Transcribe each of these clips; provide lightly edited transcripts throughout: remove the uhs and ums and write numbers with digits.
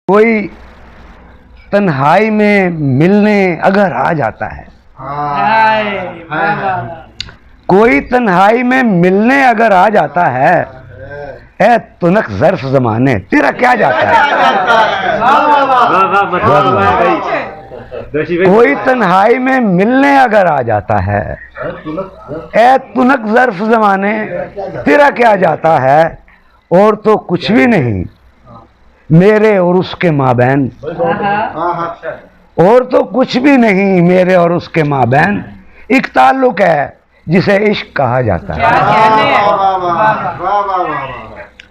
कोई तन्हाई में मिलने अगर आ जाता है, कोई तन्हाई में मिलने अगर आ जाता है, ए तुनक ज़र्फ ज़माने तेरा क्या जाता है। कोई तन्हाई में मिलने अगर आ जाता है, ए तुनक ज़र्फ ज़माने तेरा क्या जाता है। और तो कुछ भी नहीं मेरे और उसके माबैन, और तो कुछ भी नहीं मेरे और उसके माबैन। एक ताल्लुक है जिसे इश्क कहा जाता है।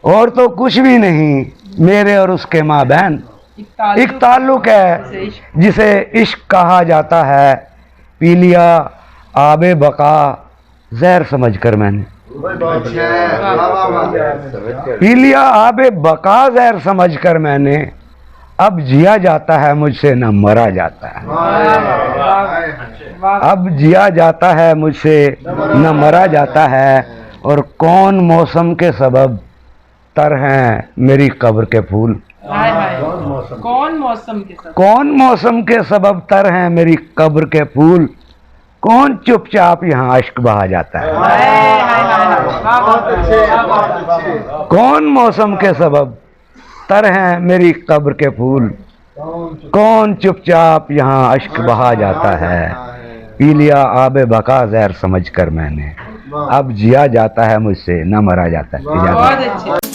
और तो कुछ भी नहीं मेरे और उसके माबैन। एक ताल्लुक है जिसे इश्क कहा जाता है। पी लिया आबे बका जहर समझकर मैंने, पी लिया आबे बका जहर समझकर मैंने। अब जिया जाता है मुझसे न मरा जाता है। अब जिया जाता है मुझसे न मरा जाता है। और कौन मौसम के सबब तर हैं मेरी कब्र के फूल। कौन मौसम के सबब, कौन मौसम के सबब तर हैं मेरी कब्र के फूल। कौन चुपचाप यहाँ अश्क बहा जाता है। कौन मौसम के सबब तर हैं मेरी कब्र के फूल। कौन चुपचाप यहाँ अश्क बहा जाता है। पी लिया आबे बका जहर समझ कर मैंने। अब जिया जाता है मुझसे न मरा जाता है। बहुत अच्छे।